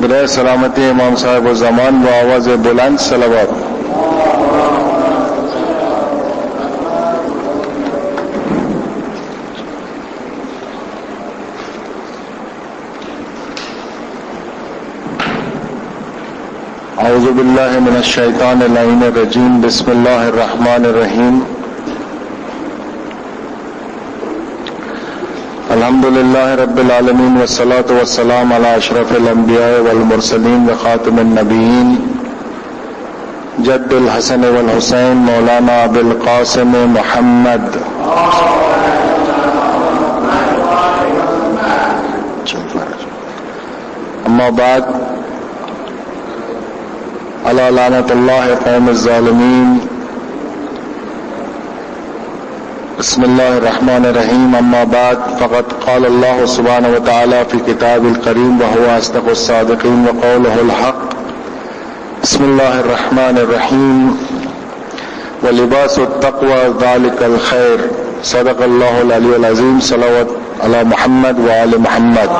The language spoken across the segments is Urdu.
برائے سلامتی امام صاحب الزمان و آواز بلند صلوات. اعوذ باللہ من الشیطان اللعین الرجیم. بسم اللہ الرحمن الرحیم. الحمدللہ رب العالمین والصلاة والسلام علی اشرف الانبیاء والمرسلین وخاتم النبیین جد الحسن والحسین مولانا ابو القاسم محمد اما بعد. علی لعنت اللہ قوم الظالمین. بسم اللہ الرحمن الرحیم. اما بعد فقد قال اللہ سبحانہ وتعالی فی کتاب الکریم وهو اصدق الصادقین وقولہ الحق. بسم اللہ الرحمن الرحیم. ولباس التقوى ذلك الخیر. صدق اللہ العلی العظیم. صلوات علی محمد وآل محمد.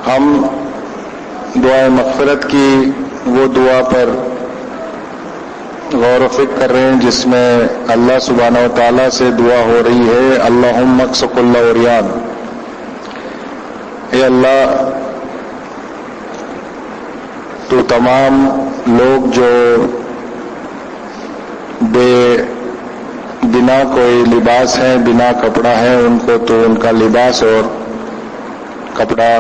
ہم دعائے مغفرت کی وہ دعا پر غور و فکر کر رہے ہیں جس میں اللہ سبحانہ و تعالیٰ سے دعا ہو رہی ہے اللہم اکس کل عریان. اے اللہ تو تمام لوگ جو بنا کوئی لباس ہیں، بنا کپڑا ہے، ان کو تو ان کا لباس اور کپڑا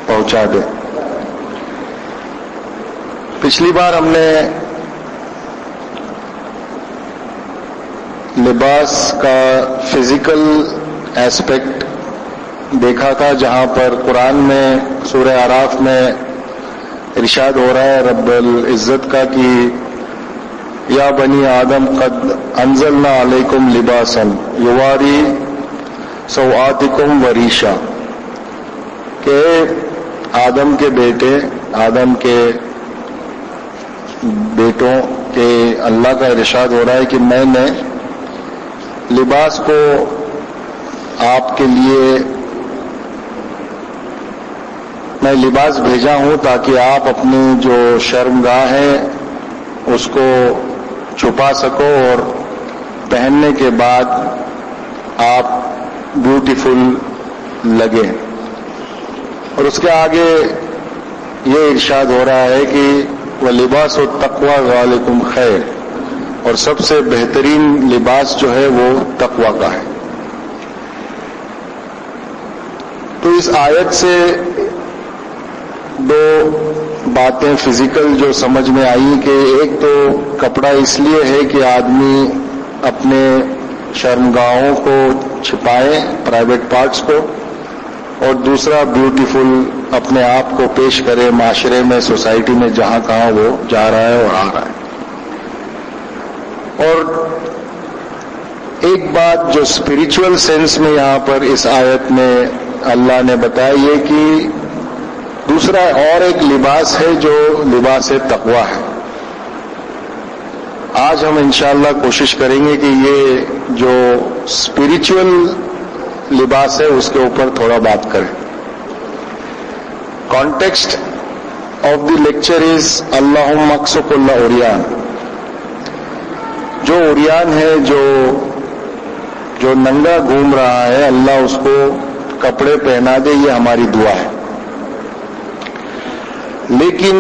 پہنچا دے. پچھلی بار ہم نے لباس کا فزیکل ایسپیکٹ دیکھا تھا، جہاں پر قرآن میں سورہ اعراف میں ارشاد ہو رہا ہے رب العزت کا کہ یا بنی آدم قد انزلنا علیکم لباسا یواری سوآتکم وریشا، کہ آدم کے بیٹے، آدم کے بیٹوں کے اللہ کا ارشاد ہو رہا ہے کہ میں نے لباس کو آپ کے لیے میں لباس بھیجا ہوں تاکہ آپ اپنی جو شرمگاہ ہے اس کو چھپا سکو اور پہننے کے بعد آپ بیوٹیفل لگیں. اور اس کے آگے یہ ارشاد ہو رہا ہے کہ وَلِبَاسُ التَّقْوَى ذَلِكُمْ خَيْرٌ، اور سب سے بہترین لباس جو ہے وہ تقوی کا ہے. تو اس آیت سے دو باتیں فزیکل جو سمجھ میں آئی کہ ایک تو کپڑا اس لیے ہے کہ آدمی اپنے شرمگاہوں کو چھپائے، پرائیویٹ پارٹس کو، اور دوسرا بیوٹیفل اپنے آپ کو پیش کرے معاشرے میں، سوسائٹی میں، جہاں کہاں وہ جا رہا ہے اور آ رہا ہے. اور ایک بات جو اسپریچول سینس میں یہاں پر اس آیت میں اللہ نے بتایا یہ کہ دوسرا اور ایک لباس ہے جو لباس تقوی ہے. آج ہم انشاءاللہ کوشش کریں گے کہ یہ جو اسپریچول لباس ہے اس کے اوپر تھوڑا بات کریں. Context of the lecture is اللہم اکس کل عریان. جو عریان ہے، جو ننگا گھوم رہا ہے، اللہ اس کو کپڑے پہنا دے، یہ ہماری دعا ہے. لیکن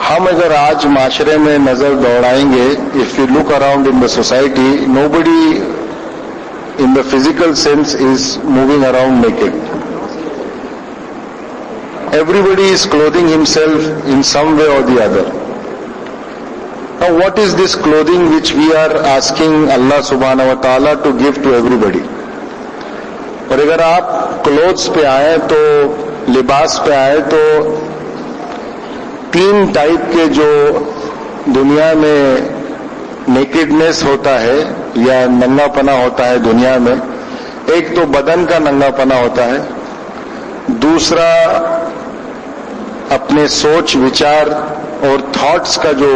ہم اگر آج معاشرے میں نظر دوڑائیں گے، if you look around in the society, nobody in the physical sense is moving around naked. Everybody is clothing himself in some way or the other. Now what is this clothing which we are asking Allah subhanahu wa ta'ala to give to everybody? اور اگر آپ کلوتھس پہ آئے تو لباس پہ آئے تو تین ٹائپ کے جو دنیا میں نیکڈنس ہوتا ہے یا ننگا پنا ہوتا ہے دنیا میں، ایک تو بدن کا ننگا پنا ہوتا ہے، دوسرا اپنے سوچ وچار اور تھاٹس کا جو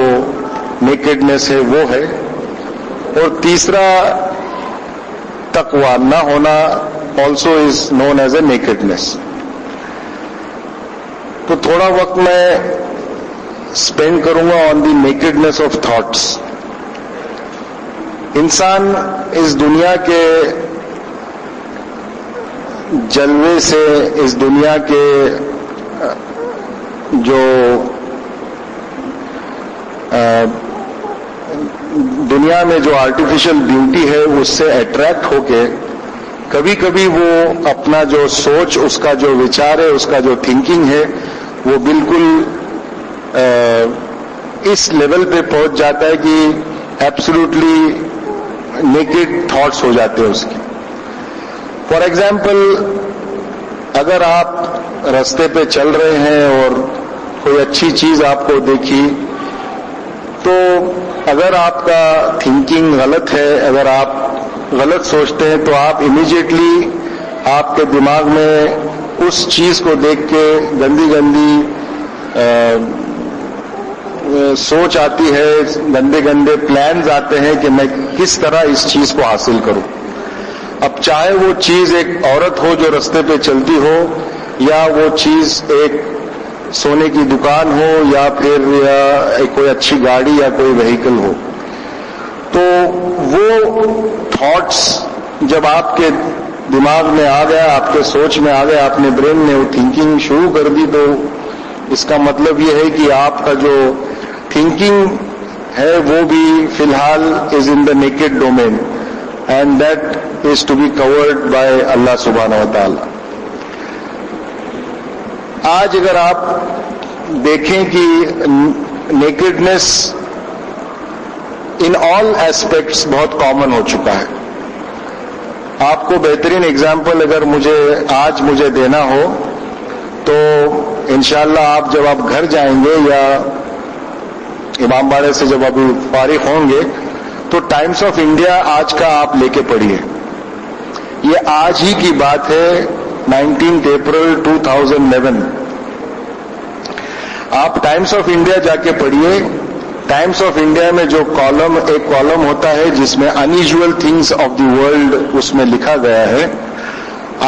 نیکڈنس ہے وہ ہے. اور تیسرا تقوی نہ ہونا also is known as a نیکڈنس. تو تھوڑا وقت میں اسپینڈ کروں گا آن دی نیکڈنس آف تھاٹس. انسان اس دنیا کے جلوے سے، اس دنیا کے جو دنیا میں جو آرٹیفیشل بیوٹی ہے اس سے اٹریکٹ ہو کے کبھی کبھی وہ اپنا جو سوچ، اس کا جو وچار ہے، اس کا جو تھنکنگ ہے، وہ بالکل اس لیول پہ پہنچ جاتا ہے کہ ایبسولوٹلی نیکڈ تھاٹس ہو جاتے ہیں اس کی. فار ایگزامپل، اگر آپ راستے پہ چل رہے ہیں اور کوئی اچھی چیز آپ کو دیکھی، تو اگر آپ کا تھنکنگ غلط ہے، اگر آپ غلط سوچتے ہیں، تو آپ امیجیٹلی آپ کے دماغ میں اس چیز کو دیکھ کے گندی گندی سوچ آتی ہے، گندے گندے پلانز آتے ہیں کہ میں کس طرح اس چیز کو حاصل کروں. اب چاہے وہ چیز ایک عورت ہو جو رستے پہ چلتی ہو، یا وہ چیز ایک سونے کی دکان ہو، یا پھر کوئی اچھی گاڑی یا کوئی وہیکل ہو، تو وہ تھاٹس جب آپ کے دماغ میں آ گیا، آپ کے سوچ میں آ گیا، آپ نے برین میں وہ تھنکنگ شروع کر دی، تو اس کا مطلب یہ ہے کہ آپ کا جو تھنکنگ ہے وہ بھی فی الحال is in the naked domain, and that is to be covered by اللہ سبحانہ و تعالی. آج اگر آپ دیکھیں کہ نیکڈنس ان آل ایسپیکٹس بہت کامن ہو چکا ہے. آپ کو بہترین ایگزامپل اگر آج مجھے دینا ہو تو انشاءاللہ آپ جب آپ گھر جائیں گے یا امام باڑے سے جب ابھی فارغ ہوں گے تو ٹائمز آف انڈیا آج کا آپ لے کے پڑھیے. یہ آج ہی کی بات ہے، 19 اپریل 2011. آپ ٹائمز آف انڈیا جا کے پڑھیے. ٹائمز آف انڈیا میں جو ایک کالم ہوتا ہے جس میں unusual things of the world اس میں لکھا گیا ہے.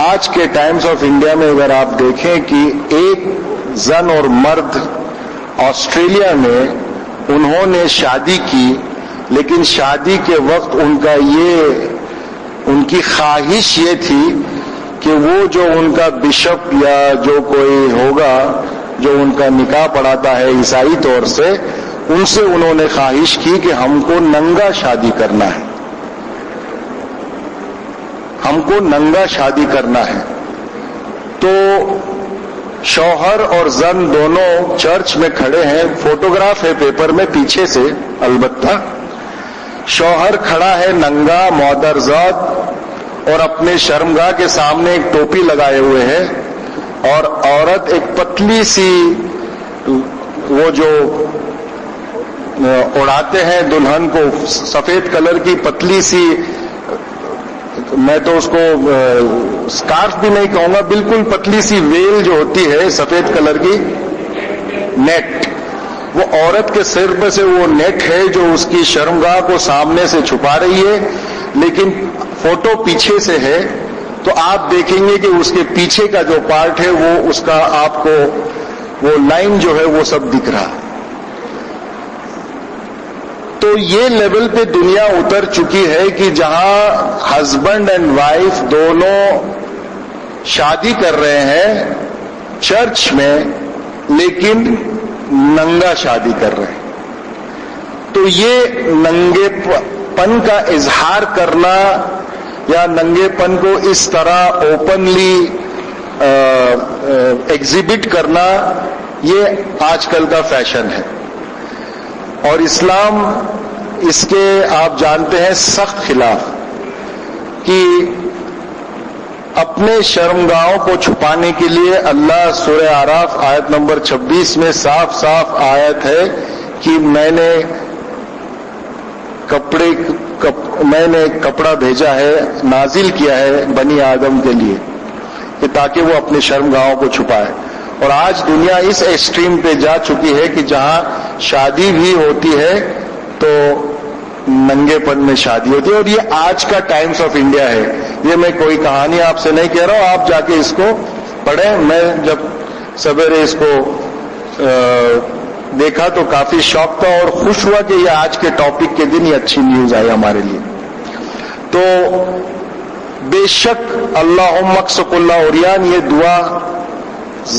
آج کے ٹائمز آف انڈیا میں اگر آپ دیکھیں کہ ایک زن اور مرد آسٹریلیا میں انہوں نے شادی کی، لیکن شادی کے وقت ان کی خواہش یہ تھی کہ وہ جو ان کا بشپ یا جو کوئی ہوگا جو ان کا نکاح پڑھاتا ہے عیسائی طور سے، ان سے انہوں نے خواہش کی کہ ہم کو ننگا شادی کرنا ہے، ہم کو ننگا شادی کرنا ہے. تو شوہر اور زن دونوں چرچ میں کھڑے ہیں، فوٹوگراف ہے پیپر میں پیچھے سے البتہ. شوہر کھڑا ہے ننگا مادرزاد اور اپنے شرمگاہ کے سامنے ایک ٹوپی لگائے ہوئے ہے، اور عورت ایک پتلی سی وہ جو اڑاتے ہیں دلہن کو سفید کلر کی پتلی سی، میں تو اس کو اسکارف بھی نہیں کہوں گا، بالکل پتلی سی ویل جو ہوتی ہے سفید کلر کی، نیٹ، وہ عورت کے سر پہ سے وہ نیٹ ہے جو اس کی شرمگاہ کو سامنے سے چھپا رہی ہے. لیکن فوٹو پیچھے سے ہے تو آپ دیکھیں گے کہ اس کے پیچھے کا جو پارٹ ہے وہ اس کا آپ کو وہ لائن جو ہے وہ سب دکھ رہا. تو یہ لیول پہ دنیا اتر چکی ہے کہ جہاں ہسبینڈ اینڈ وائف دونوں شادی کر رہے ہیں چرچ میں، لیکن ننگا شادی کر رہے ہیں. تو یہ ننگے پن کا اظہار کرنا یا ننگے پن کو اس طرح اوپنلی ایگزیبٹ کرنا، یہ آج کل کا فیشن ہے. اور اسلام اس کے آپ جانتے ہیں سخت خلاف، کہ اپنے شرمگاہوں کو چھپانے کے لیے اللہ سورہ اعراف آیت نمبر 26 میں صاف صاف آیت ہے کہ میں نے کپڑا بھیجا ہے، نازل کیا ہے بنی آدم کے لیے کہ تاکہ وہ اپنے شرمگاہوں کو چھپائے. اور آج دنیا اس ایکسٹریم پہ جا چکی ہے کہ جہاں شادی بھی ہوتی ہے تو ننگے پن میں شادی ہوتی ہے. اور یہ آج کا ٹائمز آف انڈیا ہے. یہ میں کوئی کہانی آپ سے نہیں کہہ رہا ہوں, آپ جا کے اس کو پڑھیں. میں جب سویرے اس کو دیکھا تو کافی شوق تھا اور خوش ہوا کہ یہ آج کے ٹاپک کے دن یہ اچھی نیوز آئی ہمارے لیے. تو بے شک اللہم اکسق اللہ عریان, یہ دعا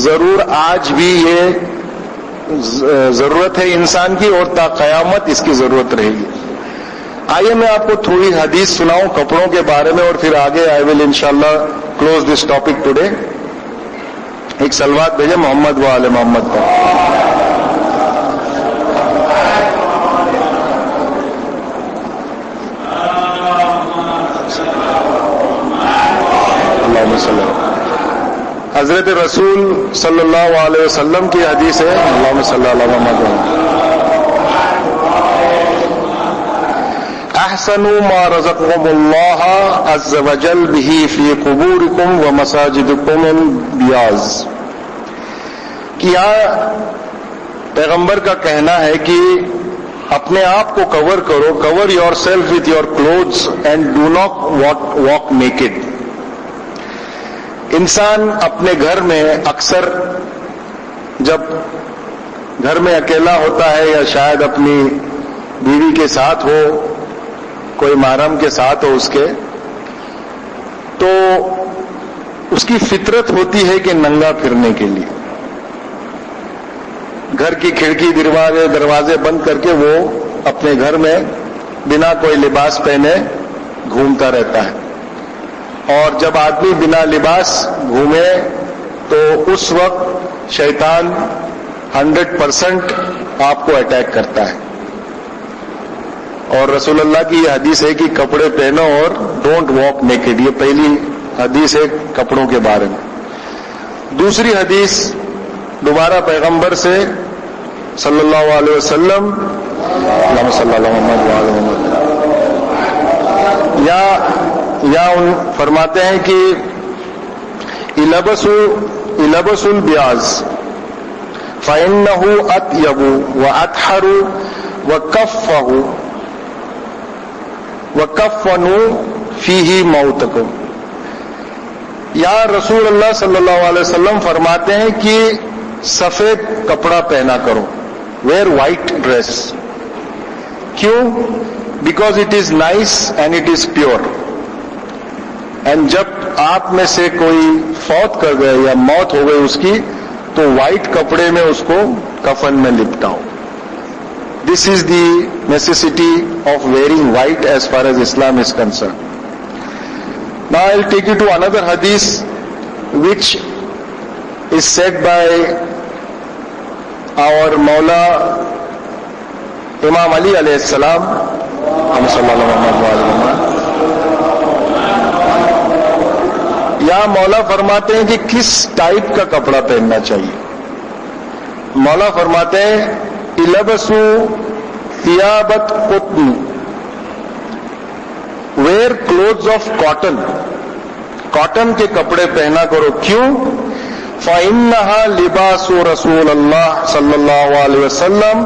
ضرور آج بھی یہ ضرورت ہے انسان کی اور تا قیامت اس کی ضرورت رہے گی. آئیے میں آپ کو تھوڑی حدیث سناؤں کپڑوں کے بارے میں اور پھر آگے آئی ول انشاءاللہ کلوز دس ٹاپک ٹوڈے. ایک صلوات بھیجے محمد و آل محمد کا. اللہم صلی اللہ. حضرت رسول صلی اللہ علیہ وسلم کی حدیث ہے, اللہم صلی اللہ علیہ وسلم, احسنوا ما رزقكم اللہ عز وجل به فی قبورکم و مساجدکم البیاض. کہ یہاں پیغمبر کا کہنا ہے کہ اپنے آپ کو کور کرو, cover yourself with your clothes and do not walk naked. انسان اپنے گھر میں اکثر جب گھر میں اکیلا ہوتا ہے یا شاید اپنی بیوی کے ساتھ ہو, کوئی محرم کے ساتھ ہو اس کے, تو اس کی فطرت ہوتی ہے کہ ننگا پھرنے کے لیے گھر کی کھڑکی دروازے بند کر کے وہ اپنے گھر میں بنا کوئی لباس پہنے گھومتا رہتا ہے. اور جب آدمی بنا لباس گھومے تو اس وقت شیطان 100% آپ کو اٹیک کرتا ہے. اور رسول اللہ کی یہ حدیث ہے کہ کپڑے پہنو اور ڈونٹ واک نیکڈ. یہ پہلی حدیث ہے کپڑوں کے بارے میں. دوسری حدیث دوبارہ پیغمبر سے صلی اللہ علیہ وسلم, اللہم صلی اللہ علیہ وسلم, یا فرماتے ہیں کہ البسوا البیاض فإنہ اطیب واطہر وکفنوا فیہ موتکم. یا رسول اللہ صلی اللہ علیہ وسلم فرماتے ہیں کہ سفید کپڑا پہنا کرو, ویئر وائٹ ڈریس. کیوں؟ Because it is nice and it is pure. And جب آپ میں سے کوئی فوت کر گئے یا موت ہو گئی اس کی, تو وائٹ کپڑے میں اس کو کفن میں لپٹاؤ. This is the necessity of wearing white as far as Islam is concerned. Now I'll take you to another hadith which is said by our Mawla Imam Ali alayhi salam. یا مولا فرماتے ہیں کہ کس ٹائپ کا کپڑا پہننا چاہیے. مولا فرماتے ہیں البسوا ثیابت قطن, wear clothes of cotton, cotton کے کپڑے پہنا کرو. کیوں؟ فَإِنَّهَا لِبَاسُ رَسُولِ اللَّهِ صلی اللہ علیہ وسلم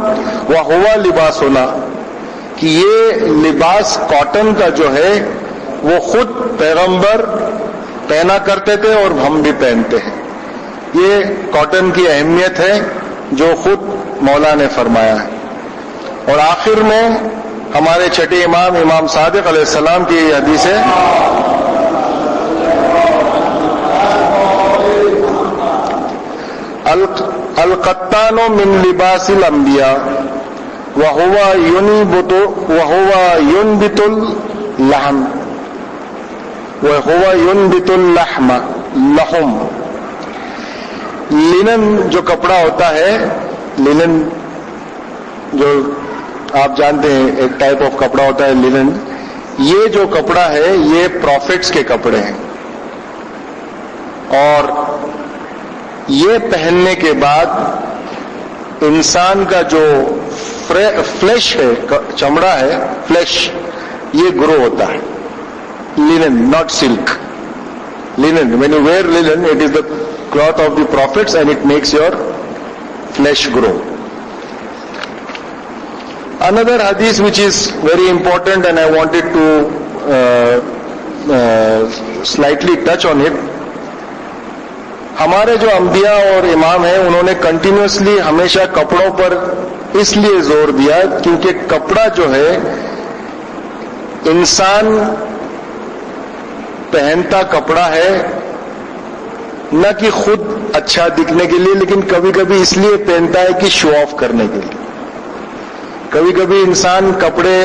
وَهُوَ لِبَاسُنَا. کہ یہ لباس کاٹن کا جو ہے وہ خود پیغمبر پہنا کرتے تھے اور ہم بھی پہنتے ہیں. یہ کاٹن کی اہمیت ہے جو خود مولا نے فرمایا ہے. اور آخر میں ہمارے چھٹے امام امام صادق علیہ السلام کی یہ حدیث ہے, القطان من لباس الانبیاء وهو ينبت اللحم. لینن جو کپڑا ہوتا ہے, لینن جو آپ جانتے ہیں ایک ٹائپ آف کپڑا ہوتا ہے لینن, یہ جو کپڑا ہے یہ پروفٹس کے کپڑے ہیں. اور یہ پہننے کے بعد انسان کا جو فلیش ہے, چمڑا ہے, فلیش, یہ گرو ہوتا ہے. Linen, not silk. Linen, when you wear linen, it is the cloth of the prophets and it makes your flesh grow. Another hadith which is very important and I wanted to slightly touch on it. ہمارے جو انبیاء اور امام ہیں انہوں نے کنٹینیوسلی ہمیشہ کپڑوں پر اس لیے زور دیا کیونکہ کپڑا جو ہے انسان پہنتا کپڑا ہے نہ کہ خود اچھا دکھنے کے لیے، لیکن کبھی کبھی اس لیے پہنتا ہے کہ شو آف کرنے کے لیے. کبھی کبھی انسان کپڑے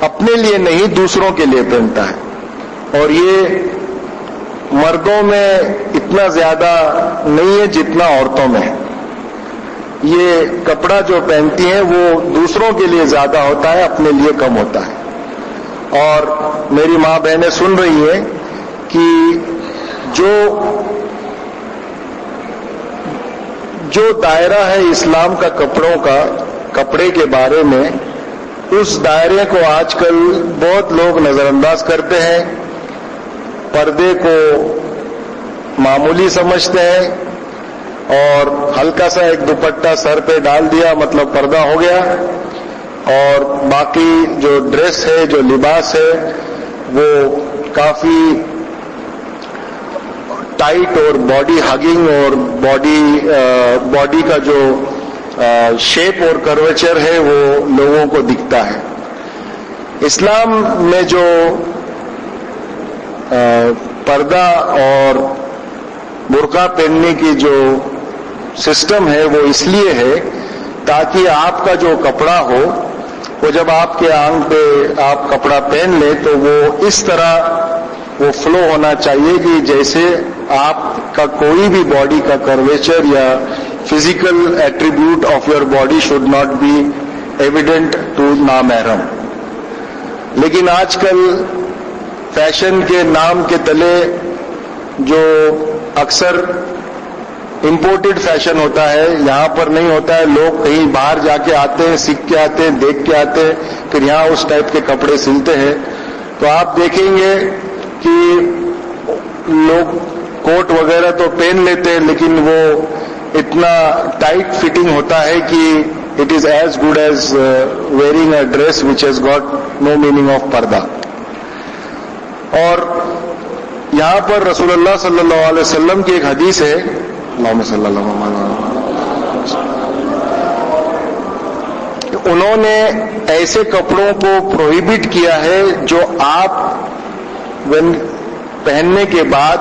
اپنے لیے نہیں دوسروں کے لیے پہنتا ہے، اور یہ مردوں میں اتنا زیادہ نہیں ہے جتنا عورتوں میں. یہ کپڑا جو پہنتی ہیں وہ دوسروں کے لیے زیادہ ہوتا ہے، اپنے لیے کم ہوتا ہے. اور میری ماں بہنیں سن رہی ہیں کہ جو دائرہ ہے اسلام کا کپڑوں کا، کپڑے کے بارے میں، اس دائرے کو آج کل بہت لوگ نظر انداز کرتے ہیں، پردے کو معمولی سمجھتے ہیں اور ہلکا سا ایک دوپٹہ سر پہ ڈال دیا مطلب پردہ ہو گیا، اور باقی جو ڈریس ہے، جو لباس ہے، وہ کافی ٹائٹ اور باڈی ہگنگ اور باڈی کا جو شیپ اور کرویچر ہے وہ لوگوں کو دکھتا ہے. اسلام میں جو پردہ اور برقع پہننے کی جو سسٹم ہے وہ اس لیے ہے تاکہ آپ کا جو کپڑا ہو وہ جب آپ کے آنکھ پہ آپ کپڑا پہن لیں تو وہ اس طرح وہ فلو ہونا چاہیے کہ جیسے آپ کا کوئی بھی باڈی کا کرویچر یا physical attribute of your body should not be evident to نامحرم. لیکن آج کل فیشن کے نام کے تلے جو اکثر امپورٹڈ فیشن ہوتا ہے، یہاں پر نہیں ہوتا ہے، لوگ کہیں باہر جا کے آتے ہیں، سیکھ کے آتے ہیں، دیکھ کے آتے ہیں، پھر یہاں اس ٹائپ کے کپڑے سلتے ہیں. تو آپ دیکھیں گے کہ لوگ کوٹ وغیرہ تو پہن لیتے ہیں لیکن وہ اتنا ٹائٹ فٹنگ ہوتا ہے کہ it is as good as wearing a dress which has got no meaning of پردہ. اور یہاں پر رسول اللہ صلی اللہ علیہ وسلم کی ایک حدیث ہے، اللہم صلی اللہ علیہ وسلم، انہوں نے ایسے کپڑوں کو پروہیبٹ کیا ہے جو آپ پہننے کے بعد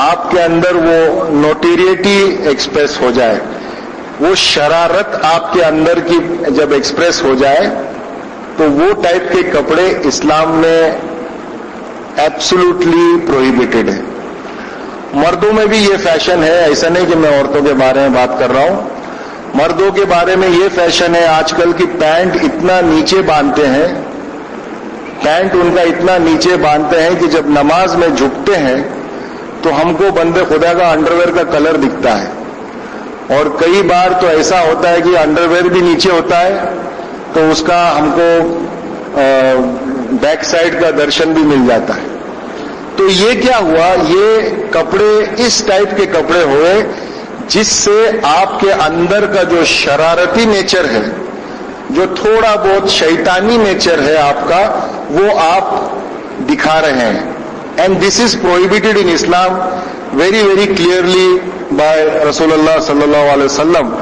آپ کے اندر وہ نوٹیریٹی ایکسپریس ہو جائے، وہ شرارت آپ کے اندر کی جب ایکسپریس ہو جائے تو وہ ٹائپ کے کپڑے اسلام میں ایبسولوٹلی پروہیبٹڈ ہے. مردوں میں بھی یہ فیشن ہے، ایسا نہیں کہ میں عورتوں کے بارے میں بات کر رہا ہوں، مردوں کے بارے میں یہ فیشن ہے آج کل کی پینٹ اتنا نیچے باندھتے ہیں، پینٹ ان کا اتنا نیچے باندھتے ہیں کہ جب نماز میں جھکتے ہیں تو ہم کو بندے خدا کا انڈرویئر کا کلر دکھتا ہے. اور کئی بار تو ایسا ہوتا ہے کہ انڈرویئر بھی نیچے ہوتا ہے تو اس کا ہم کو بیک سائڈ کا درشن بھی مل جاتا ہے. تو یہ کیا ہوا، یہ کپڑے اس ٹائپ کے کپڑے ہوئے جس سے آپ کے اندر کا جو شرارتی نیچر ہے، جو تھوڑا بہت شیطانی نیچر ہے آپ کا، وہ آپ دکھا رہے ہیں. And this is prohibited in Islam very very clearly by رسول اللہ صلی اللہ علیہ وسلم.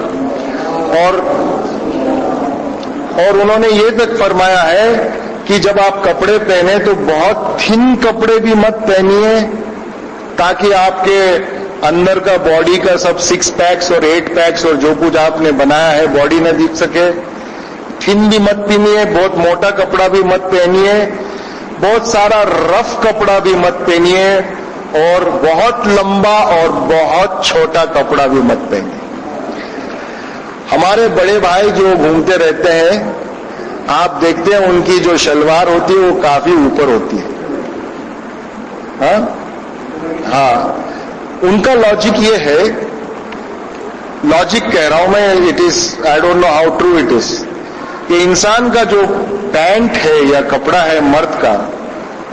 اور انہوں نے یہ تک فرمایا ہے کہ جب آپ کپڑے پہنے تو بہت تھن کپڑے بھی مت پہنیے تاکہ آپ کے اندر کا باڈی کا سب 6 پیکس اور 8 پیکس اور جو کچھ آپ نے بنایا ہے باڈی نہ دکھ سکے. تھن بھی مت پہنیے، بہت موٹا کپڑا بھی مت پہنیے، بہت سارا رف کپڑا بھی مت پہنیے، اور بہت لمبا اور بہت چھوٹا کپڑا بھی مت پہنیے. ہمارے بڑے بھائی جو گھومتے رہتے ہیں آپ دیکھتے ہیں ان کی جو شلوار ہوتی ہے وہ کافی اوپر ہوتی ہے. ہاں ان کا لاجک یہ ہے، لاجک کہہ رہا ہوں میں، it is I don't know how true it is, کہ انسان کا جو پینٹ ہے یا کپڑا ہے مرد کا،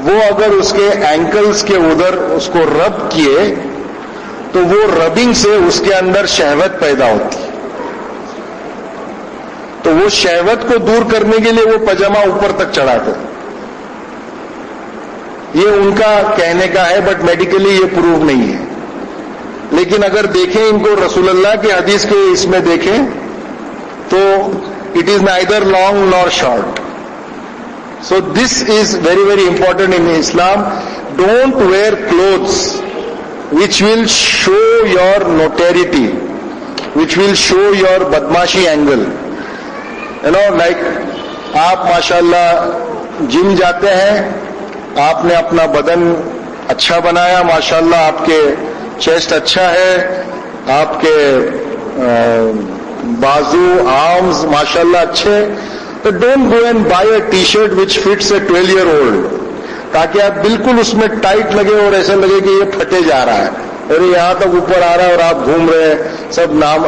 وہ اگر اس کے اینکلز کے ادھر اس کو رب کیے تو وہ ربنگ سے اس کے اندر شہوت پیدا ہوتی ہے. تو وہ شہوت کو دور کرنے کے لیے وہ پاجامہ اوپر تک چڑھاتے. یہ ان کا کہنے کا ہے, بٹ میڈیکلی یہ پروو نہیں ہے. لیکن اگر دیکھیں ان کو رسول اللہ کی حدیث کے اس میں دیکھیں تو it is neither long Noor short. So this is very, very important in Islam. Don't wear clothes which will show your notoriety, which will show your badmashi angle. You know, like آپ ماشاءاللہ جم جاتے ہیں, آپ نے اپنا بدن اچھا بنایا, ماشاءاللہ آپ کے چیسٹ اچھا ہے, آپ کے بازو آرمز ماشاءاللہ اچھے, تو don't go and buy a T shirt which fits a 12-year-old, تاکہ آپ بالکل اس میں ٹائٹ لگے اور ایسا لگے کہ یہ پھٹے جا رہا ہے اور یہاں تک اوپر آ رہا ہے اور آپ گھوم رہے ہیں. سب نام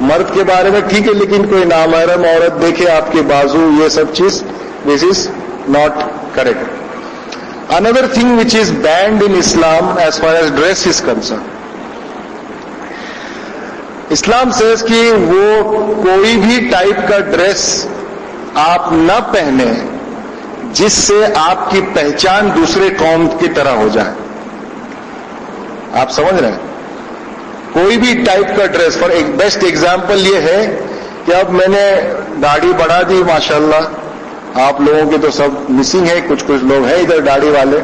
مرد کے بارے میں ٹھیک ہے, لیکن کوئی نامحرم عورت دیکھے آپ کے بازو, یہ سب چیز, this is not correct. Another thing which is banned in Islam as far as dress is concerned, Islam says کہ وہ کوئی بھی ٹائپ کا ڈریس آپ نہ پہنے جس سے آپ کی پہچان دوسرے قوم کی طرح ہو جائے. آپ سمجھ رہے ہیں؟ کوئی بھی ٹائپ کا ڈریس. فار ایک بیسٹ ایگزامپل یہ ہے کہ اب میں نے داڑھی بڑھا دی ماشاءاللہ, آپ لوگوں کے تو سب مسنگ ہے, کچھ لوگ ہیں ادھر داڑھی والے.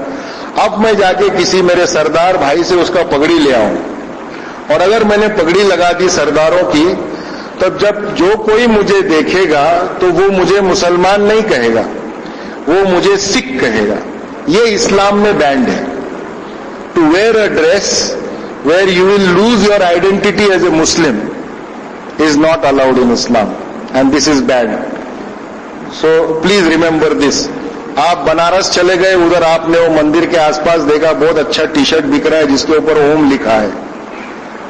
اب میں جا کے کسی میرے سردار بھائی سے اس کا پگڑی لے آؤں, اور اگر میں نے پگڑی لگا دی سرداروں کی, تب جب جو کوئی مجھے دیکھے گا تو وہ مجھے مسلمان نہیں کہے گا, وہ مجھے سکھ کہے گا. یہ اسلام میں بینڈ ہے. To wear a dress where you will lose your identity as a Muslim is not allowed in Islam, and this is bad. So please remember this. آپ بنارس چلے گئے, ادھر آپ نے وہ مندر کے آس پاس دیکھا بہت اچھا ٹی شرٹ بک رہا ہے جس کے اوپر اوم لکھا ہے,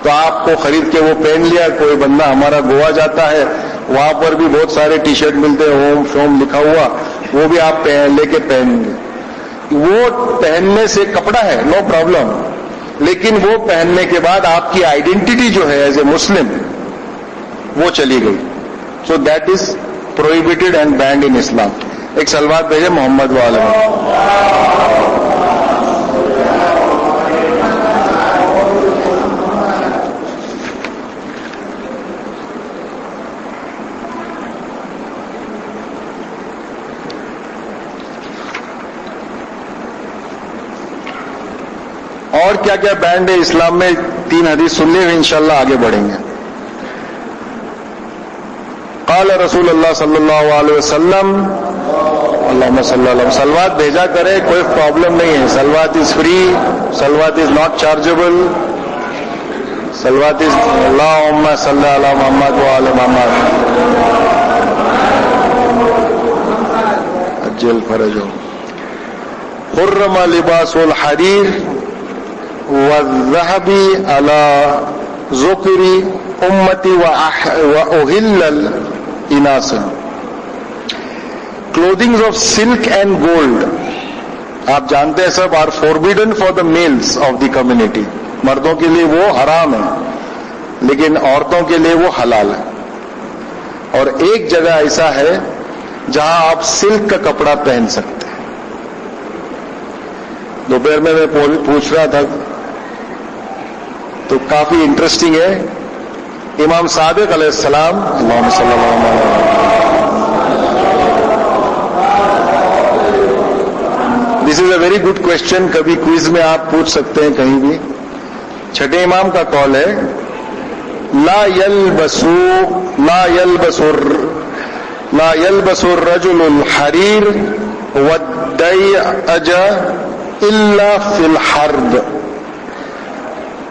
تو آپ کو خرید کے وہ پہن لیا. کوئی بندہ ہمارا گوا جاتا ہے, وہاں پر بھی بہت سارے ٹی شرٹ ملتے ہیں اوم شوم لکھا ہوا, وہ بھی آپ لے کے پہن گے. وہ پہننے سے کپڑا ہے, نو پرابلم, لیکن وہ پہننے کے بعد آپ کی آئیڈینٹی جو ہے ایز اے مسلم وہ چلی گئی. So that is prohibited and banned in Islam. ایک سلوات بھیجے محمد والے. اور کیا کیا بینڈ ہے اسلام میں, 3 حدیث سن لیے, انشاءاللہ آگے بڑھیں گے. قال رسول اللہ صلی اللہ علیہ وسلم, اللہم صلی اللہ علیہ وسلم. سلوات بھیجا کرے, کوئی پرابلم نہیں ہے. سلوات از فری, سلوات از ناٹ چارجبل. سلوات از اللہم صلی علی محمد وعلی محمد اجل فرجو. حرم لباس الحریر والذهب على ذکر امتی واحل الاناث. Clothings of silk and gold, آپ جانتے ہیں سب, are forbidden for the males of the community. مردوں کے لیے وہ حرام ہے, لیکن عورتوں کے لیے وہ حلال ہے. اور ایک جگہ ایسا ہے جہاں آپ سلک کا کپڑا پہن سکتے ہیں. دوپہر میں پوچھ رہا تھا تو کافی انٹرسٹنگ ہے. امام صادق علیہ السلام, اللہم صلی اللہ علیہ وسلم. دس از اے ویری گڈ کوشچن, کبھی کوئز میں آپ پوچھ سکتے ہیں کہیں بھی. چھٹے امام کا قول ہے, لا يلبس الرجل الحرير والديعج الا في الحرب.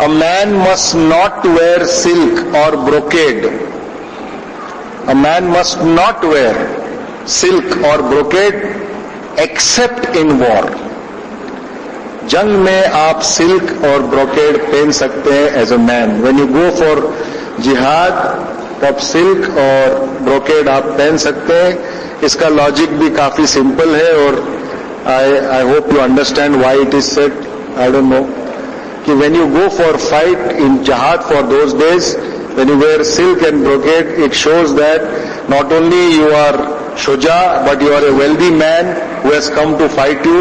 A man must not wear silk or brocade. A man must not wear silk or brocade except in war. جنگ میں آپ سلک اور بروکیڈ پہن سکتے ہیں as a man. When you go for جہاد تب سلک اور بروکیڈ آپ پہن سکتے ہیں. اس کا لاجک بھی کافی سمپل ہے, اور I hope you understand why it is set. I don't know کہ when you go for fight in جہاد for those days, when you wear silk and brocade, it shows that not only you are shuja, but you are a wealthy man who has come to fight you.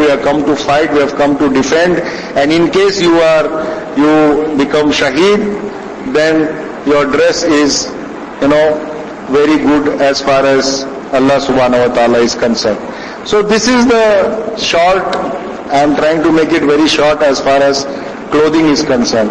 We have come to fight, we have come to defend, and in case you become shaheed, then your dress is, very good as far as Allah subhanahu wa ta'ala is concerned. So this is the short, I am trying to make it very short as far as clothing is concerned.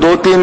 2-3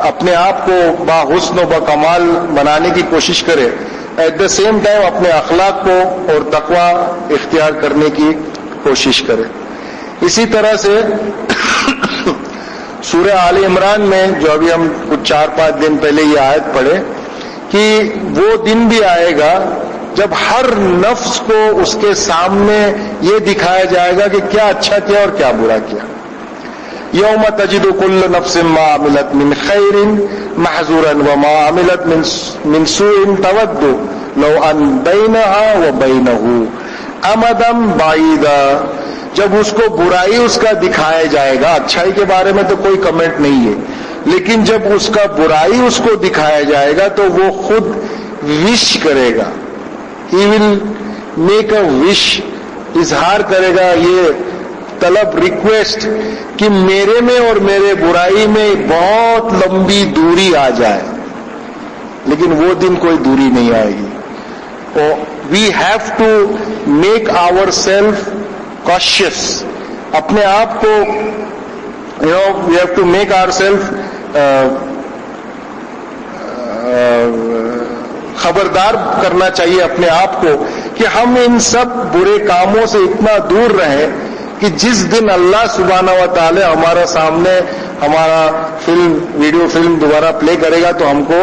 اپنے آپ کو باحسن و بکمال بنانے کی کوشش کرے، ایٹ دا سیم ٹائم اپنے اخلاق کو اور تقوی اختیار کرنے کی کوشش کرے۔ اسی طرح سے سورہ آل عمران میں جو ابھی ہم کچھ 4-5 دن پہلے یہ آیت پڑھے کہ وہ دن بھی آئے گا جب ہر نفس کو اس کے سامنے یہ دکھایا جائے گا کہ کیا اچھا کیا اور کیا برا کیا۔ یوم تجد کل نفس ما عملت من خیر محضورا وما عملت من سوء تود لو ان بینها وبینہ امدا بعیدا، جب اس کو برائی اس کا دکھایا جائے گا، اچھائی کے بارے میں تو کوئی کمنٹ نہیں ہے، لیکن جب اس کا برائی اس کو دکھایا جائے گا تو وہ خود وش کرے گا، ہی ول میک اے وش، اظہار کرے گا، یہ طلب، ریکویسٹ کہ میرے میں اور میرے برائی میں بہت لمبی دوری آ جائے، لیکن وہ دن کوئی دوری نہیں آئے گی۔ We have to make ourself conscious, اپنے آپ کو we have to make ourself خبردار کرنا چاہیے اپنے آپ کو کہ ہم ان سب برے کاموں سے اتنا دور رہیں کہ جس دن اللہ سبحانہ و تعالی ہمارا سامنے ہمارا ویڈیو فلم دوبارہ پلے کرے گا تو ہم کو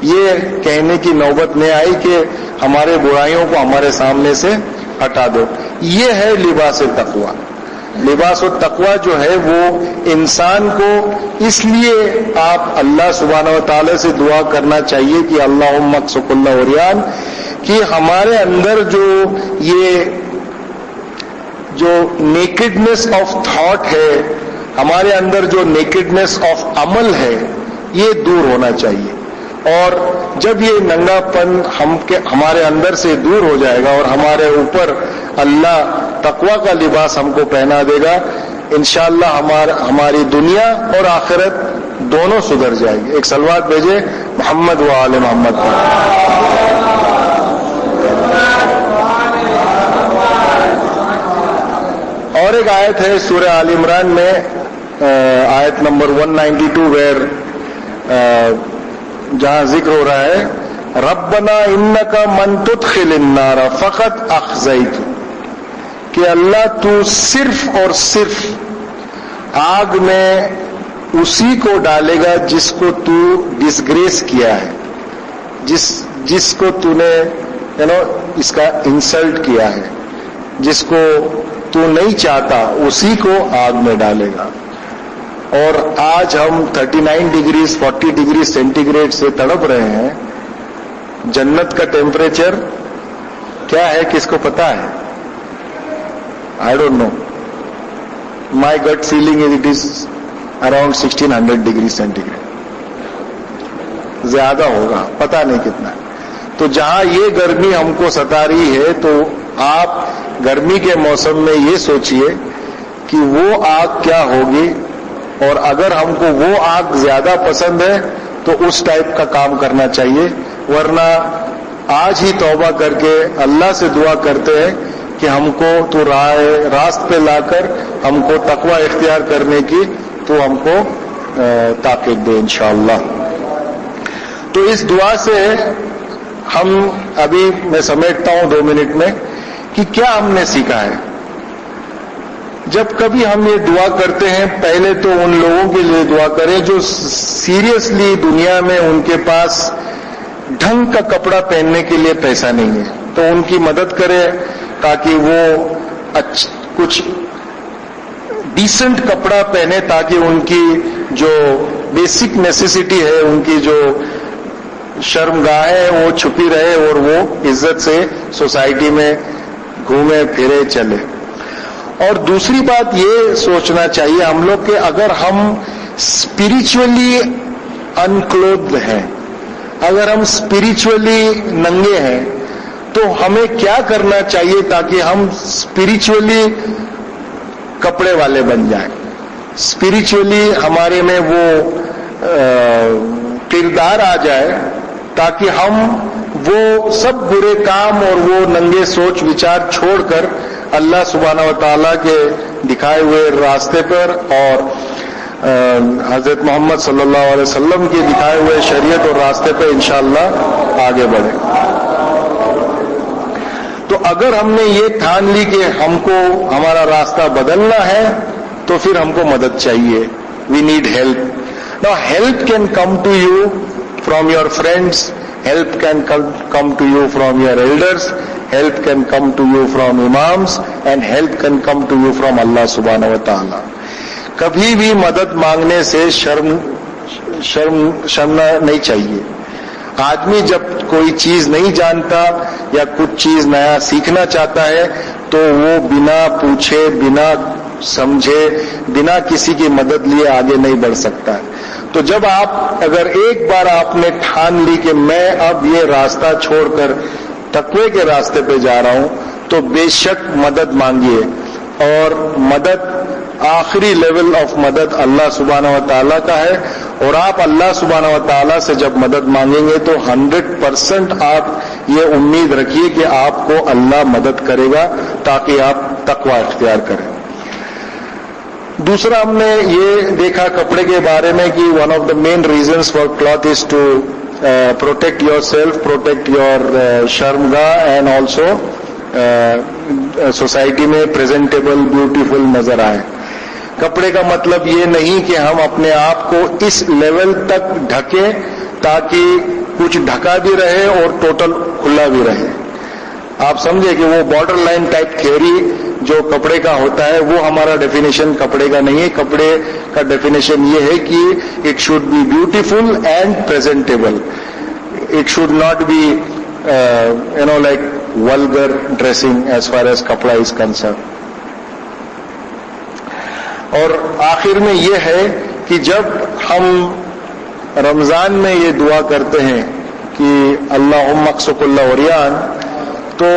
یہ کہنے کی نوبت نہیں آئی کہ ہمارے برائیوں کو ہمارے سامنے سے ہٹا دو۔ یہ ہے لباس تقویٰ۔ لباس التقویٰ جو ہے وہ انسان کو، اس لیے آپ اللہ سبحانہ و تعالی سے دعا کرنا چاہیے کہ اللہم اکسک اللہ عریان، کہ ہمارے اندر جو نیکڈنس آف تھاٹ ہے، ہمارے اندر جو نیکڈنس آف عمل ہے، یہ دور ہونا چاہیے۔ اور جب یہ ننگا پن ہمارے اندر سے دور ہو جائے گا اور ہمارے اوپر اللہ تقویٰ کا لباس ہم کو پہنا دے گا، انشاءاللہ ہماری دنیا اور آخرت دونوں سدھر جائے گی۔ ایک صلوات بھیجے محمد و آل محمد پر۔ اور ایک آیت ہے سورہ آل عمران میں، آیت نمبر 192، ویر جہاں ذکر ہو رہا ہے ربنا انک من تدخل النار فقط اخزیت، کہ اللہ تو صرف اور صرف آگ میں اسی کو ڈالے گا جس کو تو ڈسگریس کیا ہے، جس کو تو نے اس کا انسلٹ کیا ہے، جس کو تو نہیں چاہتا اسی کو آگ میں ڈالے گا۔ اور آج ہم 39 ڈگری 40 ڈگری سینٹی گریڈ سے تڑپ رہے ہیں۔ جنت کا ٹیمپریچر کیا ہے کس کو پتا ہے؟ آئی don't know, my gut feeling is it is around 1600 degree centigrade, زیادہ ہوگا، پتا نہیں کتنا۔ تو جہاں یہ گرمی ہم کو ستا رہی ہے، تو آپ گرمی کے موسم میں یہ سوچئے کہ وہ آگ کیا ہوگی، اور اگر ہم کو وہ آگ زیادہ پسند ہے تو اس ٹائپ کا کام کرنا چاہیے، ورنہ آج ہی توبہ کر کے اللہ سے دعا کرتے ہیں کہ ہم کو تو راست پہ لا کر ہم کو تقوی اختیار کرنے کی تو ہم کو طاقت دے انشاءاللہ۔ تو اس دعا سے ہم ابھی میں سمیٹتا ہوں 2 منٹ میں کہ کیا ہم نے سیکھا ہے۔ جب کبھی ہم یہ دعا کرتے ہیں، پہلے تو ان لوگوں کے لیے دعا کریں جو سیریسلی دنیا میں ان کے پاس ڈھنگ کا کپڑا پہننے کے لیے پیسہ نہیں ہے، تو ان کی مدد کرے تاکہ وہ کچھ ڈیسنٹ کپڑا پہنے، تاکہ ان کی جو بیسک نیسیسٹی ہے، ان کی جو شرمگاہ ہے وہ چھپی رہے اور وہ عزت سے سوسائٹی میں گھومے پھرے چلے۔ اور دوسری بات یہ سوچنا چاہیے ہم لوگ کہ اگر ہم اسپرچولی انکلوتھڈ ہیں، اگر ہم اسپرچولی ننگے ہیں، تو ہمیں کیا کرنا چاہیے تاکہ ہم اسپرچولی کپڑے والے بن جائیں، اسپرچولی ہمارے میں وہ کردار آ جائے، تاکہ ہم وہ سب برے کام اور وہ ننگے سوچ وچار چھوڑ کر اللہ سبحانہ و تعالیٰ کے دکھائے ہوئے راستے پر اور حضرت محمد صلی اللہ علیہ وسلم کے دکھائے ہوئے شریعت اور راستے پہ انشاءاللہ آگے بڑھیں. تو اگر ہم نے یہ ٹھان لی کہ ہم کو ہمارا راستہ بدلنا ہے تو پھر ہم کو مدد چاہیے. We need help. Now help can come to you from your friends, help can come to you from your elders, help can come to you from imams, and help can come to you from Allah subhanahu wa ta'ala. کبھی بھی مدد مانگنے سے شرمنا نہیں چاہیے. آدمی جب کوئی چیز نہیں جانتا یا کچھ چیز نیا سیکھنا چاہتا ہے تو وہ بنا پوچھے، بنا سمجھے، بنا کسی کی مدد لیے آگے نہیں بڑھ سکتا ہے. تو جب اگر ایک بار آپ نے ٹھان لی کہ میں اب یہ راستہ چھوڑ کر تقوی کے راستے پہ جا رہا ہوں تو بے شک مدد مانگیے. اور مدد، آخری لیول آف مدد اللہ سبحانہ و تعالیٰ کا ہے. اور آپ اللہ سبحانہ و تعالیٰ سے جب مدد مانگیں گے تو 100% آپ یہ امید رکھیے کہ آپ کو اللہ مدد کرے گا تاکہ آپ تقوی اختیار کریں. دوسرا ہم نے یہ دیکھا کپڑے کے بارے میں کہ one of the main reasons for cloth is to protect yourself, protect your شرمگاہ، اینڈ آلسو سوسائٹی میں پریزنٹیبل، بیوٹیفل نظر آئے. کپڑے کا مطلب یہ نہیں کہ ہم اپنے آپ کو اس لیول تک ڈھکیں تاکہ کچھ ڈھکا بھی رہے اور ٹوٹل کھلا بھی رہے. آپ سمجھے کہ وہ بارڈر لائن ٹائپ تھیوری جو کپڑے کا ہوتا ہے وہ ہمارا ڈیفینیشن کپڑے کا نہیں ہے. کپڑے کا ڈیفینیشن یہ ہے کہ it should be beautiful and presentable. It should not be like vulgar dressing as far as کپڑا از کنسرن. اور آخر میں یہ ہے کہ جب ہم رمضان میں یہ دعا کرتے ہیں کہ اللہم اکسک اللہ عریان، تو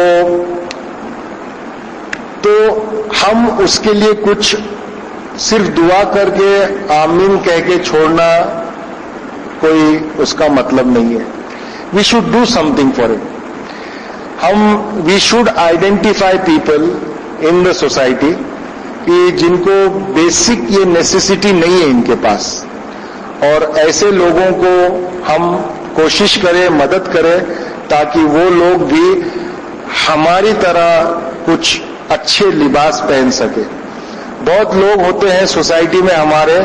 ہم اس کے لیے کچھ صرف دعا کر کے آمین کہہ کے چھوڑنا کوئی اس کا مطلب نہیں ہے. We should do something for it. We should identify people in the society کہ جن کو بیسک یہ نیسیسٹی نہیں ہے ان کے پاس، اور ایسے لوگوں کو ہم کوشش کریں، مدد کریں تاکہ وہ لوگ بھی ہماری طرح کچھ اچھے لباس پہن سکے. بہت لوگ ہوتے ہیں سوسائٹی میں ہمارے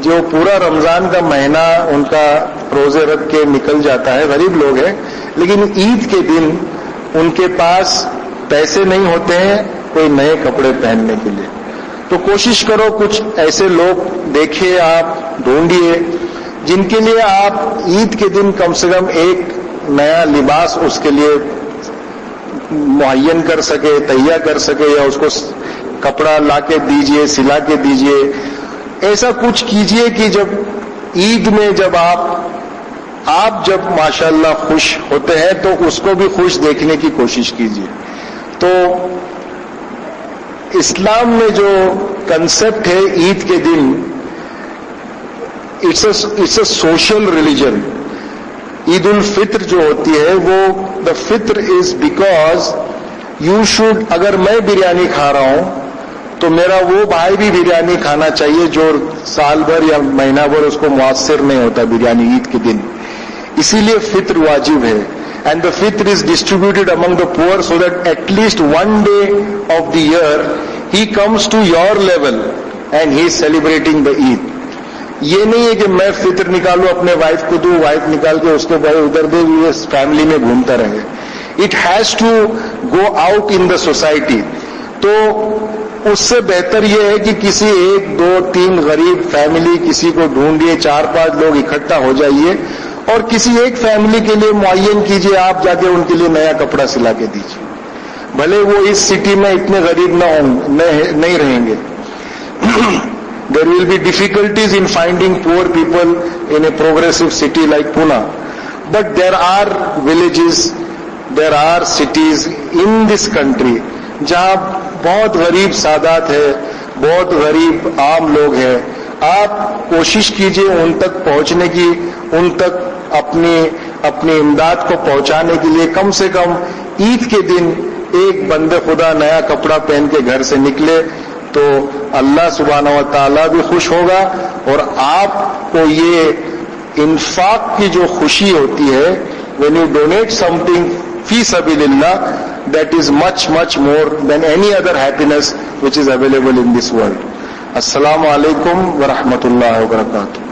جو پورا رمضان کا مہینہ ان کا روزے رکھ کے نکل جاتا ہے، غریب لوگ ہیں، لیکن عید کے دن ان کے پاس پیسے نہیں ہوتے ہیں کوئی نئے کپڑے پہننے کے لیے. تو کوشش کرو کچھ ایسے لوگ دیکھیے، آپ ڈھونڈیے جن کے لیے آپ عید کے دن کم سے کم ایک نیا لباس اس کے لیے معین کر سکے، تہیا کر سکے، یا اس کو کپڑا لا کے دیجئے، سلا کے دیجئے. ایسا کچھ کیجئے کہ جب عید میں جب آپ جب ماشاءاللہ خوش ہوتے ہیں تو اس کو بھی خوش دیکھنے کی کوشش کیجئے. تو اسلام میں جو کنسپٹ ہے عید کے دن، اٹس اے سوشل ریلیجن. عید الفطر جو ہوتی ہے وہ دا فطر از بیکاز یو شوڈ، اگر میں بریانی کھا رہا ہوں تو میرا وہ بھائی بھی بریانی کھانا چاہیے جو سال بھر یا مہینہ بھر اس کو میسر نہیں ہوتا بریانی عید کے دن. اسی لیے فطر واجب ہے. اینڈ دا فطر is distributed among the poor so that at least one day of the year he comes to your level and he is celebrating the Eid. یہ نہیں ہے کہ میں فطر نکالوں اپنے وائف کو دوں، وائف نکال کے اس کو ادھر دے، یہ فیملی میں گھومتا رہے. It has to go out in the society. تو اس سے بہتر یہ ہے کہ کسی 1 2 3 غریب فیملی کسی کو ڈھونڈیے، 4 5 لوگ اکٹھا ہو جائیے اور کسی ایک فیملی کے لیے معین کیجیے، آپ جا کے ان کے لیے نیا کپڑا سلا کے دیجیے. بھلے وہ اس سٹی میں اتنے غریب نہیں رہیں گے. There will be difficulties in finding poor people in a progressive city like Pune. But there are villages, there are cities in this country جہاں بہت غریب سادات ہے، بہت غریب عام لوگ ہیں. آپ کوشش کیجئے ان تک پہنچنے کی، ان تک اپنی امداد کو پہنچانے کے لیے. کم سے کم عید کے دن ایک بندے خدا نیا کپڑا پہن کے گھر سے نکلے تو اللہ سبحانہ و تعالیٰ بھی خوش ہوگا اور آپ کو یہ انفاق کی جو خوشی ہوتی ہے when you donate something fi sabilillah, that is much more than any other happiness which is available in this world. Assalamu alaikum wa rahmatullahi wa barakatuh.